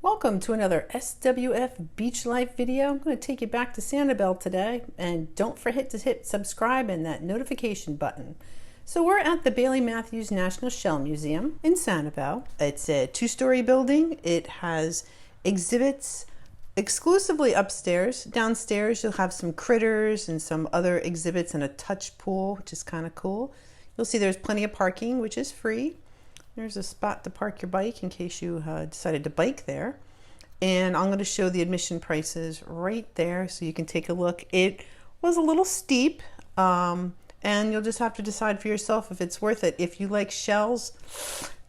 Welcome to another SWF Beach Life video. I'm going to take you back to Sanibel today, and don't forget to hit subscribe and that notification button. So we're at the Bailey Matthews National Shell Museum in Sanibel. It's a two-story building. It has exhibits exclusively upstairs. Downstairs you'll have some critters and some other exhibits and a touch pool, which is kind of cool. You'll see there's plenty of parking, which is free. There's a spot to park your bike in case you decided to bike there. And I'm going to show the admission prices right there so you can take a look. It was a little steep, and you'll just have to decide for yourself if it's worth it. If you like shells,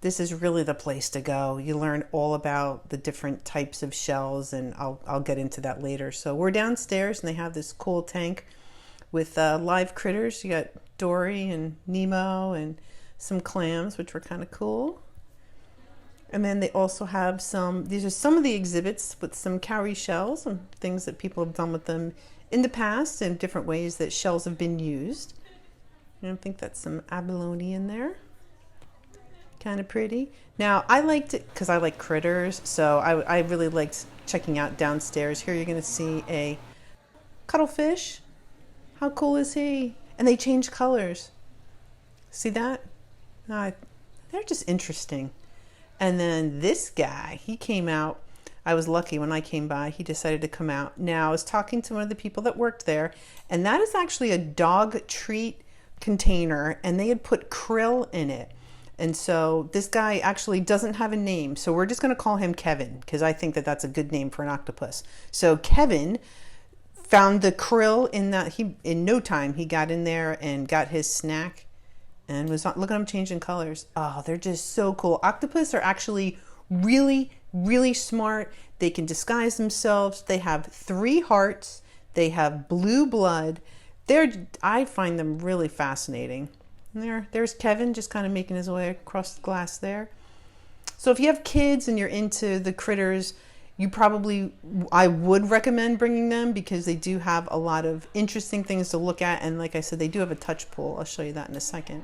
this is really the place to go. You learn all about the different types of shells, and I'll get into that later. So we're downstairs, and they have this cool tank with live critters. You got Dory and Nemo and some clams, which were kind of cool. And then they also have these are some of the exhibits with some cowrie shells and things that people have done with them in the past and different ways that shells have been used. And I think that's some abalone in there. Kind of pretty. Now, I liked it because I like critters, so I really liked checking out downstairs. Here you're going to see a cuttlefish. How cool is he? And they change colors. See that? They're just interesting. And then this guy, he came out. I was lucky when I came by. He decided to come out. Now, I was talking to one of the people that worked there, and that is actually a dog treat container, and they had put krill in it. And so this guy actually doesn't have a name, so we're just going to call him Kevin because I think that that's a good name for an octopus. So Kevin found the krill in that. In no time, he got in there and got his snack. And look at them changing colors. Oh, they're just so cool. Octopus are actually really, really smart. They can disguise themselves. They have 3 hearts. They have blue blood. I find them really fascinating. And there's Kevin just kind of making his way across the glass there. So if you have kids and you're into the critters, I would recommend bringing them because they do have a lot of interesting things to look at. And like I said, they do have a touch pool. I'll show you that in a second.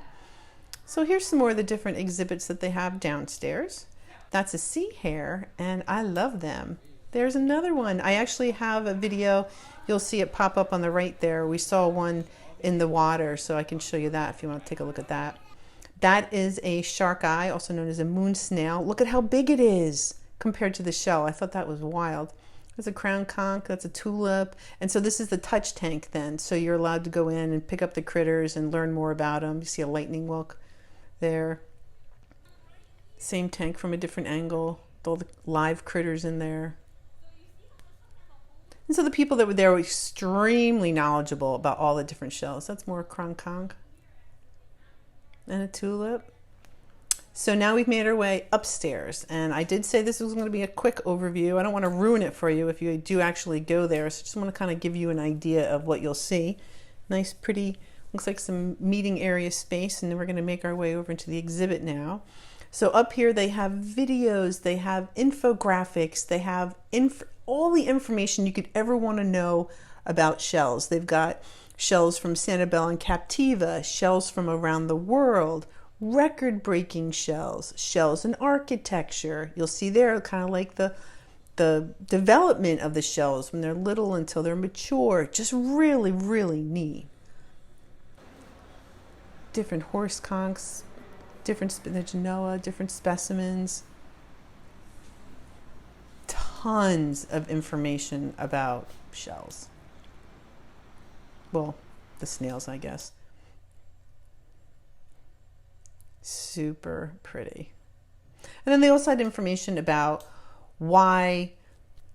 So here's some more of the different exhibits that they have downstairs. That's a sea hare, and I love them. There's another one. I actually have a video. You'll see it pop up on the right there. We saw one in the water, so I can show you that if you want to take a look at that. That is a shark eye, also known as a moon snail. Look at how big it is compared to the shell. I thought that was wild. There's a crown conch, that's a tulip. And so this is the touch tank then. So you're allowed to go in and pick up the critters and learn more about them. You see a lightning whelk there. Same tank from a different angle, with all the live critters in there. And so the people that were there were extremely knowledgeable about all the different shells. That's more crown conch and a tulip. So now we've made our way upstairs, and I did say this was going to be a quick overview. I don't want to ruin it for you if you do actually go there, so I just want to kind of give you an idea of what you'll see. Nice, pretty, looks like some meeting area space, and then we're going to make our way over into the exhibit now. So up here they have videos, they have infographics, they have all the information you could ever want to know about shells. They've got shells from Sanibel and Captiva, shells from around the world, record-breaking shells, shells in architecture. You'll see there kind of like the development of the shells when they're little until they're mature. Just really, really neat. Different horse conchs, different genoa, different specimens. Tons of information about shells. Well, the snails, I guess. Super pretty. And then they also had information about why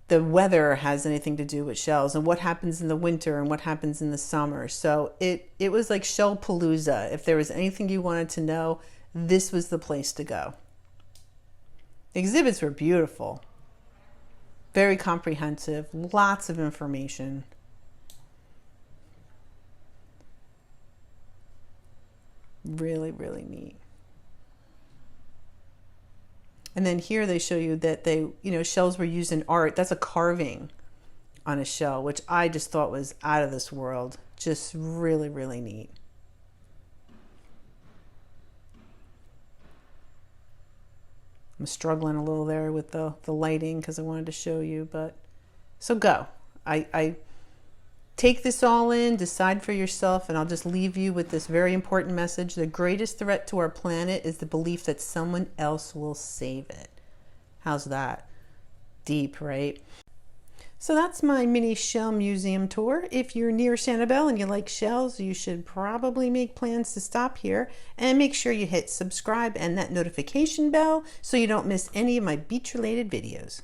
the weather has anything to do with shells and what happens in the winter and what happens in the summer. So it was like shell palooza. If there was anything you wanted to know, this was the place to go. The exhibits were beautiful. Very comprehensive, lots of information. Really, really neat. And then here they show you that shells were used in art. That's a carving on a shell, which I just thought was out of this world. Just really, really neat. I'm struggling a little there with the lighting because I wanted to show you, but so go. I take this all in, decide for yourself, and I'll just leave you with this very important message. The greatest threat to our planet is the belief that someone else will save it. How's that? Deep, right? So that's my mini shell museum tour. If you're near Sanibel and you like shells, you should probably make plans to stop here, and make sure you hit subscribe and that notification bell so you don't miss any of my beach related videos.